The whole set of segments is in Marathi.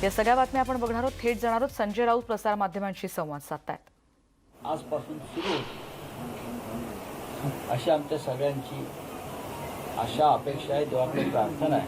या सगळ्या बातम्या आपण बघणार आहोत. थेट जाणार आहोत संजय राऊत प्रसार माध्यमांशी संवाद साधतायत. आजपासून सुरू होते अशी आमच्या सगळ्यांची आशा अपेक्षा आहे, देवाकडे प्रार्थना आहे.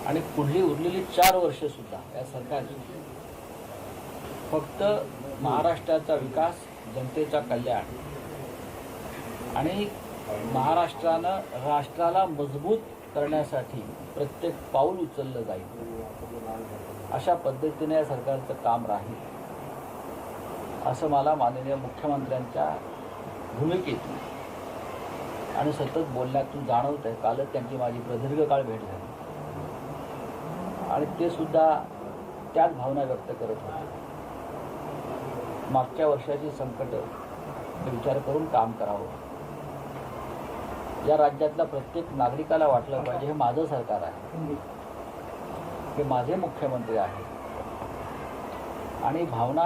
आणि पुढली उरलेली 4 वर्षसुद्धा या सरकारची फक्त महाराष्ट्राचा विकास, जनतेचा कल्याण आणि महाराष्ट्रानं राष्ट्राला मजबूत करण्यासाठी प्रत्येक पाऊल उचललं जाईल अशा पद्धतीने या सरकारचं काम राहील असं मला माननीय मुख्यमंत्र्यांच्या भूमिकेतून आणि सतत बोलण्यातून जाणवत आहे. कालच त्यांची माझी प्रदीर्घ काळ भेट झाली आणि ते सुद्धा त्याच भावना व्यक्त करत होते. मागच्या वर्षाची संकट विचार करून काम करावं. या राज्यातल्या प्रत्येक नागरिकाला वाटलं पाहिजे हे माझं सरकार आहे, हे माझे मुख्यमंत्री आहेत आणि भावना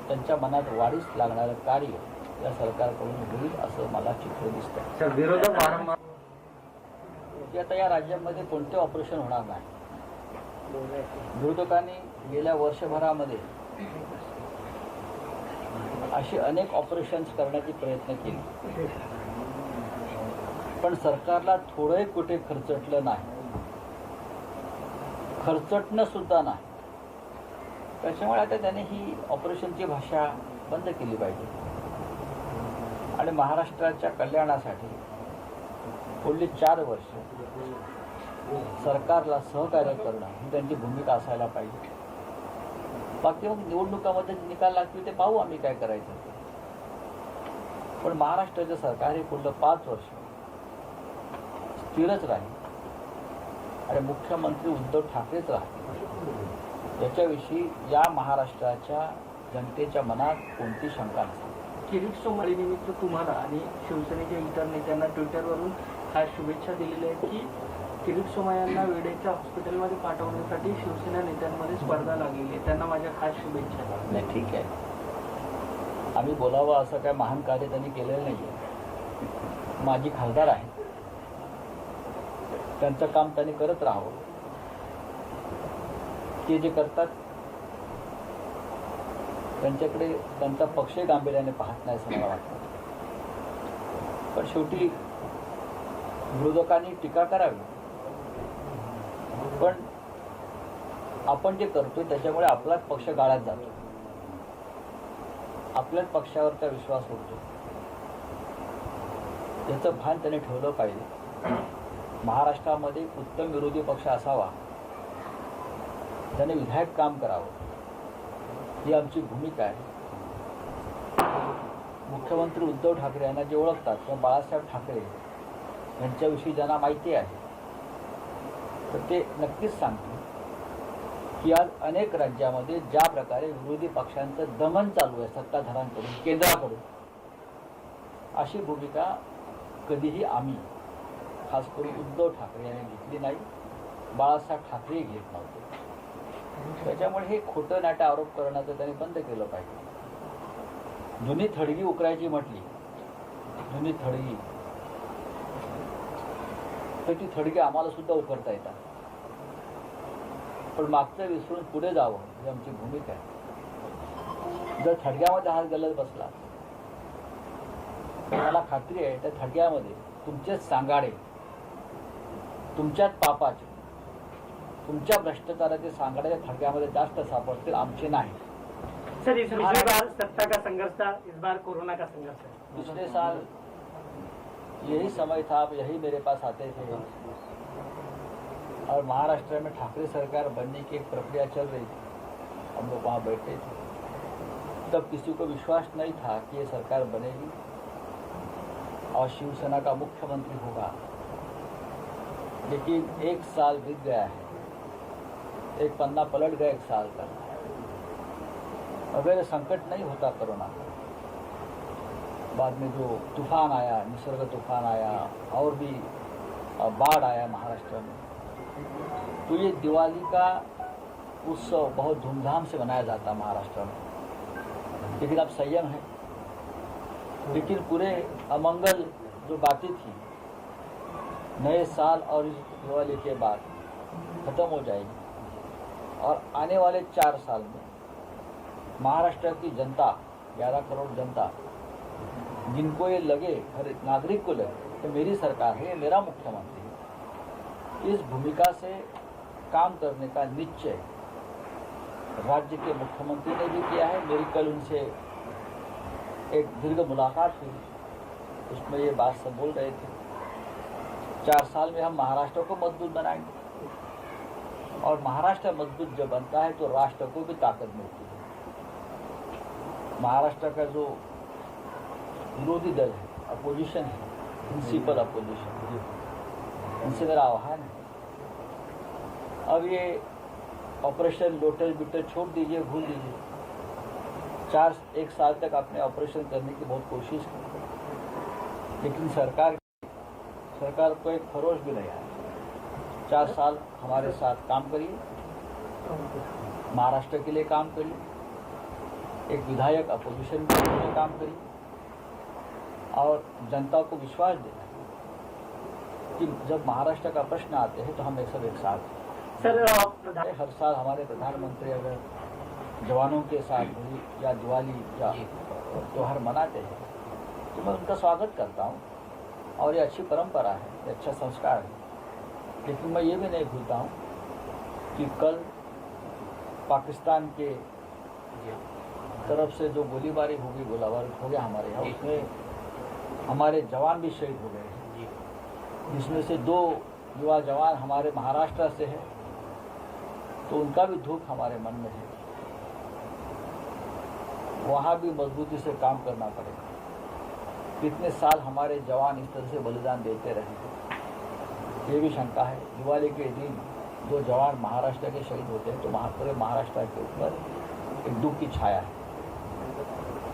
त्यांच्या मनात वाढीस लागणारं कार्य या सरकारकडून होईल असं मला चित्र दिसतं. विरोधक वारंवार की आता या राज्यामध्ये कोणते ऑपरेशन होणार नाही. विरोधकांनी गेल्या वर्षभरामध्ये अशी अनेक ऑपरेशन्स करण्याचे प्रयत्न केले, पण सरकारला थोडंही कुठे खर्चटलं नाही, खर्चटणं सुद्धा नाही. त्याच्यामुळे आता त्याने ही ऑपरेशनची भाषा बंद केली पाहिजे आणि महाराष्ट्राच्या कल्याणासाठी पुढली 4 वर्ष सरकारला सहकार्य करणं ही त्यांची भूमिका असायला पाहिजे. बाकी मग निवडणुकामध्ये निकाल लागतील ते पाहू आम्ही काय करायचं. पण महाराष्ट्राचं सरकार हे पुढलं 5 वर्ष स्थिरच राहील आणि मुख्यमंत्री उद्धव ठाकरेच राहतील याच्याविषयी या महाराष्ट्राच्या जनतेच्या मनात कोणती शंका नसेल. किरीट सोमवारीनिमित्त तुम्हाला आणि शिवसेनेच्या इतर नेत्यांना ट्विटरवरून खास शुभेच्छा दिलेल्या आहेत की किरीट सोमय्या यांना वेळेच्या हॉस्पिटलमध्ये पाठवण्यासाठी शिवसेना नेत्यांमध्ये स्पर्धा लागलेली आहे. त्यांना माझ्या खास शुभेच्छा. नाही, ठीक आहे. आम्ही बोलावं असं काय महान कार्य त्यांनी केलेलं नाही आहे. माजी खासदार आहे, त्यांचं काम त्यांनी करत राहावं. ते जे करतात त्यांच्याकडे त्यांचा पक्ष गांभीर्याने पाहत नाही असं मला वाटतं. पण शेवटी विरोधकांनी टीका करावी, पण आपण जे करतोय त्याच्यामुळे आपलाच पक्ष गाळ्यात जातो, आपल्याच पक्षावरचा विश्वास उडतो. याचं भान त्याने ठेवलं पाहिजे. महाराष्ट्रामध्ये उत्तम विरोधी पक्ष असावा, त्याने विधायक काम करावं ही आमची भूमिका आहे. मुख्यमंत्री उद्धव ठाकरे यांना जे ओळखतात किंवा बाळासाहेब ठाकरे यांच्याविषयी ज्यांना माहिती आहे तर ते नक्कीच सांगतील की आज अनेक राज्यामध्ये ज्या प्रकारे विरोधी पक्षांचं दमन चालू आहे सत्ताधाऱ्यांकडून, केंद्राकडून, अशी भूमिका कधीही आम्ही खास करून उद्धव ठाकरे यांनी घेतली नाही, बाळासाहेब ठाकरे घेत नव्हते. त्याच्यामुळे हे खोटं नाटं आरोप करण्याचं त्यांनी बंद केलं पाहिजे. जुनी थडगी उकरायची म्हटली, जुनी थडगी, तर ती थडगी आम्हाला सुद्धा उकरता येतात. पण मागचं विसरून पुढे जावं ही आमची भूमिका आहे. जर थडग्यामध्ये हात घालत बसला तर मला खात्री आहे त्या थडग्यामध्ये तुमचेच सांगाडे, तुमच्याच पापाचे, तुमच्या भ्रष्टाचाराचे सांगाडे थडग्यामध्ये जास्त सापडतील, आमचे नाही. सर, इस बार सत्ता का संघर्ष था, इस बार कोरोना का संघर्ष है. पिछले साल यही समय था, आप यही मेरे पास आते थे और महाराष्ट्र में ठाकरे सरकार बनने की एक प्रक्रिया चल रही थी. हम लोग वहाँ बैठे थे. तब किसी को विश्वास नहीं था कि ये सरकार बनेगी और शिवसेना का मुख्यमंत्री होगा. लेकिन 1 साल बीत गया है, एक पन्ना पलट गया 1 साल का. अगर संकट नहीं होता कोरोना, बाद में जो तूफान आया, निसर्ग तूफान आया और भी बाढ़ आया महाराष्ट्र में, तो ये दिवाली का उत्सव बहुत धूमधाम से मनाया जाता महाराष्ट्र में. लेकिन अब संयम है. लेकिन पूरे अमंगल जो बातें थी नए साल और इस दिवाली के बाद खत्म हो जाएगी और आने वाले 4 साल में महाराष्ट्र की जनता, 11 करोड़ जनता, जिनको ये लगे, हर एक नागरिक को लगे कि मेरी सरकार है, ये मेरा मुख्यमंत्री है, इस भूमिका से काम करने का निश्चय राज्य के मुख्यमंत्री ने भी किया है। मेरी कल उनसे एक दीर्घ मुलाकात हुई, उसमें ये बात सब बोल रहे थे 4 साल में हम महाराष्ट्र को मजबूत बनाएंगे, और महाराष्ट्र मजबूत जब बनता है तो राष्ट्र को भी ताकत मिलती है। महाराष्ट्र का जो विरोधी दल है, अपोजिशन है, प्रिंसिपल अपोजिशन, उनसे मेरा आह्वान है, अब ये ऑपरेशन लोटल बिटल छोड़ दीजिए, भूल दीजिए। 1 साल तक आपने ऑपरेशन करने की बहुत कोशिश की, लेकिन सरकार को एक खरोश भी नहीं आया। 4 साल हमारे साथ काम करिए, महाराष्ट्र के लिए काम करिए, एक विधायक अपोजिशन के लिए काम करिए, और जनता को विश्वास देना कि जब महाराष्ट्र का प्रश्न आते हैं तो हम सब एक साथ हैं। हर साल हमारे प्रधानमंत्री अगर जवानों के साथ होली या दिवाली या त्योहार मनाते हैं तो मैं उनका स्वागत करता हूँ, और ये अच्छी परंपरा है, ये अच्छा संस्कार है। लेकिन मैं ये भी नहीं भूलता हूँ कि कल पाकिस्तान के तरफ से जो गोलीबारी होगी, गोलाबारी हो गया हमारे यहाँ, उसमें हमारे जवान भी शहीद हो गए हैं, जिसमें से 2 युवा जवान हमारे महाराष्ट्र से है, तो उनका भी दुख हमारे मन में है। वहाँ भी मजबूती से काम करना पड़ेगा। कितने साल हमारे जवान इस तरह से बलिदान देते रहे, ये भी शंका है। दिवाली के दिन 2 जवान महाराष्ट्र के शहीद होते हैं तो पूरे महाराष्ट्र के ऊपर एक दुख की छाया है।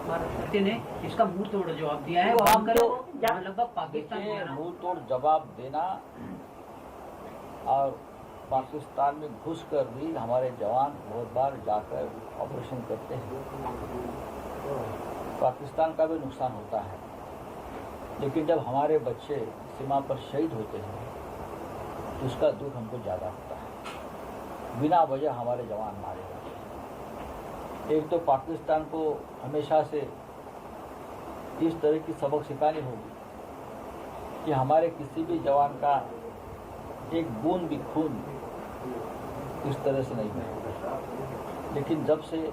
महाराष्ट्र ने इसका मुंह तोड़ जवाब दिया है, हम तो लगभग पाकिस्तान मुंह तोड़ जवाब देना, और पाकिस्तान में घुसकर भी हमारे जवान बहुत बार जाकर ऑपरेशन करते हैं, पाकिस्तान का भी नुकसान होता है। लेकिन जब हमारे बच्चे सीमा पर शहीद होते हैं तो उसका दुख हमको ज़्यादा होता है। बिना वजह हमारे जवान मारे जाते हैं। एक तो पाकिस्तान को हमेशा से इस तरह की सबक सिखानी होगी कि हमारे किसी भी जवान का एक बूंद भी खून इस तरह से नहीं बहेगा। लेकिन जब से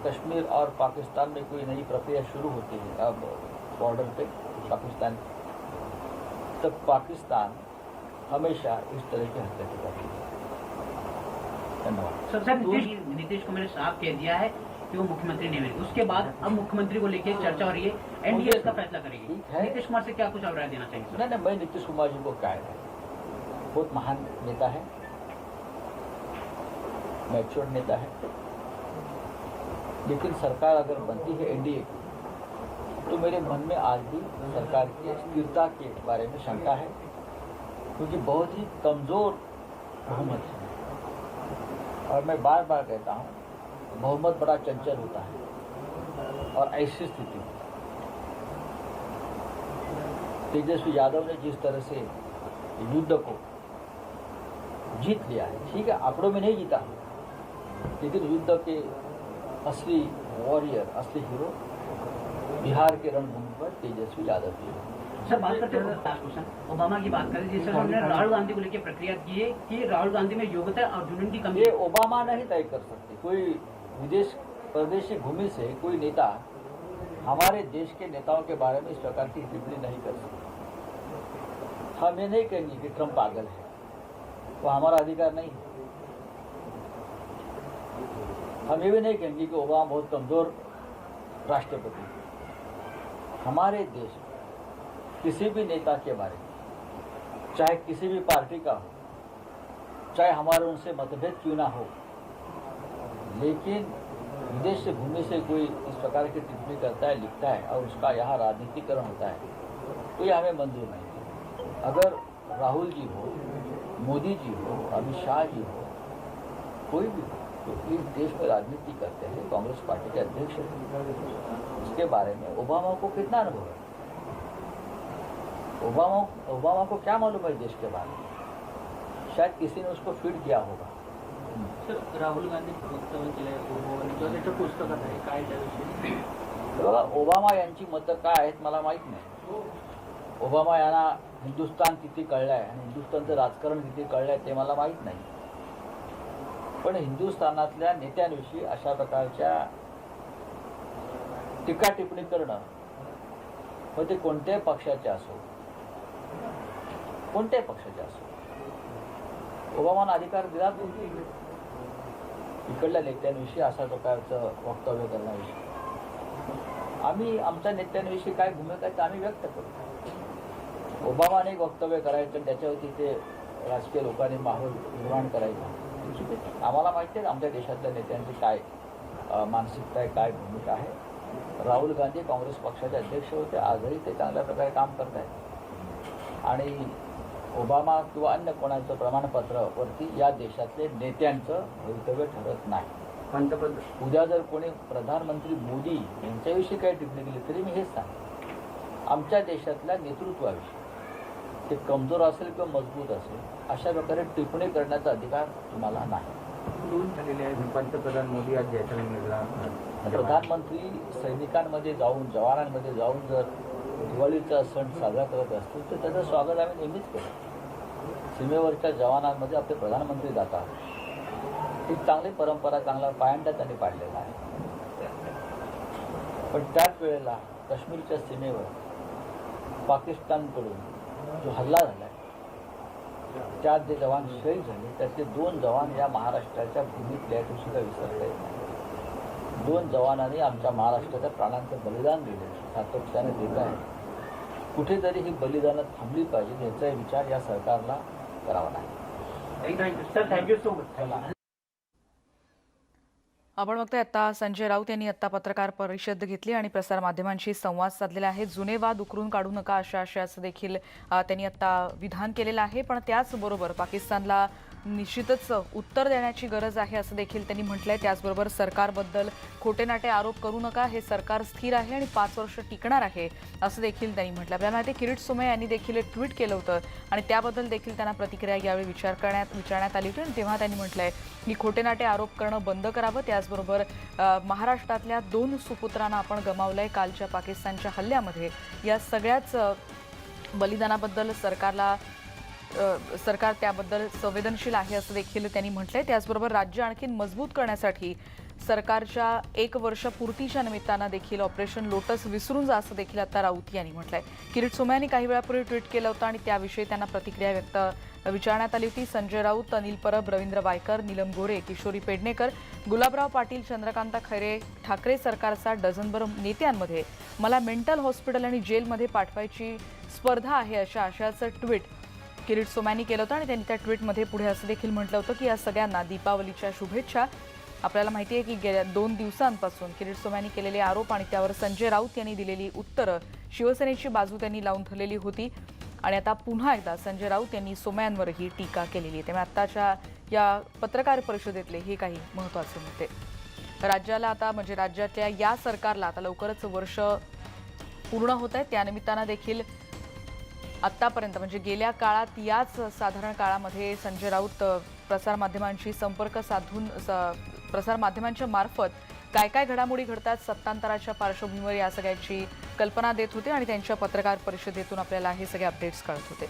कश्मीर और पाकिस्तान में कोई नई प्रक्रिया शुरू होती है, अब बॉर्डर पे पाकिस्तान, तब पाकिस्तान हमेशा इस तरह की हरकतें करती है। धन्यवाद। सर, नीतीश कुमार ने साफ कह दिया है कि वो मुख्यमंत्री नहीं बनेंगे। उसके बाद अब मुख्यमंत्री को लेकर चर्चा हो रही है, एनडीए इसका फैसला करेगी। नीतीश कुमार से क्या कुछ आप राय देना चाहिए? नहीं, मैं नीतीश कुमार जी को क्या है, बहुत महान नेता है, मैच्योर नेता है, लेकिन सरकार अगर बनती है एनडीए की तो मेरे मन में आज भी सरकार की स्थिरता के बारे में शंका है, क्योंकि बहुत ही कमज़ोर बहुमत है। और मैं बार बार कहता हूँ, बहुमत बड़ा चंचल होता है, और ऐसी स्थिति में तेजस्वी यादव ने जिस तरह से युद्ध को जीत लिया है, ठीक है, आंकड़ों में नहीं जीता, लेकिन युद्ध के असली वॉरियर, असली हीरो बिहार के रणभूमि पर तेजस्वी यादव जी। सर, बात करते हैं लास्ट क्वेश्चन, ओबामा की बात करें, जिस हमने राहुल गांधी को लेकर प्रक्रिया की है कि राहुल गांधी में योग्यता और जुनून की कमी। ये ओबामा नहीं तय कर सकते। कोई विदेश परदेशी भूमि से कोई नेता हमारे देश के नेताओं के बारे में इस प्रकार की टिप्पणी नहीं कर सकते। हम ये नहीं कहेंगे कि ट्रंप पागल है, वो हमारा अधिकार नहीं है। हम ये भी नहीं कहेंगे कि ओबामा बहुत कमज़ोर राष्ट्रपति है। हमारे देश में किसी भी नेता के बारे में, चाहे किसी भी पार्टी का हो, चाहे हमारे उनसे मतभेद क्यों ना हो, लेकिन विदेश से भूमि से कोई इस प्रकार की टिप्पणी करता है, लिखता है, और उसका यहाँ राजनीतिकरण होता है, तो ये हमें मंजूर नहीं है। अगर राहुल जी हो, मोदी जी हो, अमित शाह जी हो, कोई भी हो, तो इस देश में राजनीति करते हैं, कांग्रेस पार्टी के अध्यक्ष हैं, उसके बारे में ओबामा को कितना अनुभव है? ओबामा को क्या मालूम है देश के बारे में? शायद किसी ने उसको फीड किया होगा. सर, राहुल गांधी वक्तव्य केलंय ओबामांनी, त्याच्या पुस्तकात आहे, काय त्याविषयी? बघा, ओबामा यांची मतं काय आहेत मला माहीत नाही. ओबामा यांना हिंदुस्थान किती कळलं आहे आणि हिंदुस्थानचं राजकारण किती कळलं आहे ते मला माहीत नाही. पण हिंदुस्थानातल्या नेत्यांविषयी अशा प्रकारच्या टीका टिप्पणी करणं, मग ते कोणत्याही पक्षाचे असो, कोणत्याही पक्षाचे असो, ओबामांना अधिकार दिला नाही इकडल्या नेत्यांविषयी अशा प्रकारचं वक्तव्य करण्याविषयी. आम्ही आमच्या नेत्यांविषयी काय भूमिका आहे ते आम्ही व्यक्त करू. ओबामाने एक वक्तव्य करायचं त्याच्यावरती ते राजकीय लोकांनी माहोल निर्माण करायचा, आम्हाला माहिती आहे आमच्या देशातल्या नेत्यांची काय मानसिकता आहे, काय भूमिका आहे. राहुल गांधी काँग्रेस पक्षाचे अध्यक्ष होते, आजही ते चांगल्या प्रकारे काम करत आहेत. आणि ओबामा किंवा अन्य कोणाचं प्रमाणपत्रावरती या देशातले नेत्यांचं भवितव्य ठरत नाही. पंतप्रधान उद्या जर कोणी प्रधानमंत्री मोदी यांच्याविषयी काही टिप्पणी केली तरी मी हेच सांगेन, आमच्या देशातल्या नेतृत्वाविषयी, ते कमजोर असेल किंवा मजबूत असेल, अशा प्रकारे टिप्पणी करण्याचा अधिकार तुम्हाला नाही. झालेले आहे. पंतप्रधान मोदी आज जैसलमेरला, प्रधानमंत्री सैनिकांमध्ये जाऊन, जवानांमध्ये जाऊन जर दिवाळीचा सण साजरा करत असतील तर त्याचं स्वागत आम्ही नेहमीच केलं. सीमेवरच्या जवानांमध्ये आपले प्रधानमंत्री जातात, ही चांगली परंपरा, चांगला पायंडा त्यांनी पाडलेला आहे. पण त्याच वेळेला काश्मीरच्या सीमेवर पाकिस्तानकडून जो हल्ला झाला, त्यात जे जवान शहीद झाले त्यातले 2 जवान या महाराष्ट्राच्या भूमीतले आहेत, सुद्धा विसरता येत नाही. 2 जवानांनी आमच्या महाराष्ट्राच्या प्राणांचं बलिदान दिले, सातत्याने देत आहे. कुठेतरी ही बलिदानं थांबली पाहिजे याचा विचार या सरकारला करावा नाही. Sir, thank you so much. आपण बघतोय आता संजय राऊत यांनी आता पत्रकार परिषद घेतली आणि प्रसारमाध्यमांशी संवाद साधलेला आहे. जुने वाद उकरून काढू नका अशा आशयाचं देखील त्यांनी आता विधान केलेलं आहे. पण त्याचबरोबर पाकिस्तानला निश्चितच उत्तर देण्याची गरज आहे असं देखील त्यांनी म्हटलंय. त्याचबरोबर सरकारबद्दल खोटेनाटे आरोप करू नका, हे सरकार स्थिर आहे आणि 5 वर्ष टिकणार आहे असं देखील त्यांनी म्हटलं. आपल्याला माहिती आहे किरीट सोमय्या यांनी देखील एक ट्विट केलं होतं आणि त्याबद्दल देखील त्यांना प्रतिक्रिया यावेळी विचारण्यात आली होती आणि तेव्हा त्यांनी म्हटलंय की खोटेनाटे आरोप करणं बंद करावं. त्याचबरोबर महाराष्ट्रातल्या 2 सुपुत्रांना आपण गमावलंय कालच्या पाकिस्तानच्या हल्ल्यामध्ये. या सगळ्याच बलिदानाबद्दल सरकार त्याबद्दल संवेदनशील आहे असं देखील त्यांनी म्हटलंय. त्याचबरोबर राज्य आणखी मजबूत करण्यासाठी सरकारच्या 1 वर्ष पूर्तीच्या निमित्तानं देखील ऑपरेशन लोटस विसरून जा असं देखील आता राऊत यांनी म्हटलंय. किरीट सोमय्या यांनी काही वेळापूर्वी ट्विट केलं होतं आणि त्याविषयी त्यांना प्रतिक्रिया विचारण्यात आली होती. संजय राऊत, अनिल परब, रवींद्र वायकर, नीलम गोरे, किशोरी पेडणेकर, गुलाबराव पाटील, चंद्रकांता खैरे, ठाकरे सरकारचा डझनभर नेत्यांमध्ये मला मेंटल हॉस्पिटल आणि जेलमध्ये पाठवायची स्पर्धा आहे अशा आशयाचं ट्विट किरीट सोमय्यांनी केलं होतं आणि त्यांनी त्या ट्विटमध्ये पुढे असं देखील म्हटलं होतं की या सगळ्यांना दीपावलीच्या शुभेच्छा. आपल्याला माहिती आहे की गेल्या 2 दिवसांपासून किरीट सोमय्यांनी केलेले आरोप आणि त्यावर संजय राऊत यांनी दिलेली उत्तरं, शिवसेनेची बाजू त्यांनी लावून धरलेली होती आणि आता पुन्हा एकदा संजय राऊत यांनी सोमय्यांवरही टीका केलेली आहे. त्यामुळे आत्ताच्या या पत्रकार परिषदेतले हे काही महत्त्वाचे मुद्दे. राज्याला आता म्हणजे राज्यातल्या या सरकारला आता लवकरच वर्ष पूर्ण होत आहे. त्यानिमित्तानं देखील आत्तापर्यंत म्हणजे गेल्या काळात याच साधारण काळामध्ये संजय राऊत प्रसारमाध्यमांशी संपर्क साधून प्रसारमाध्यमांच्या मार्फत काय काय घडामोडी घडतात सत्तांतराच्या पार्श्वभूमीवर या सगळ्याची कल्पना देत होते आणि त्यांच्या पत्रकार परिषदेतून आपल्याला हे सगळे अपडेट्स कळत होते.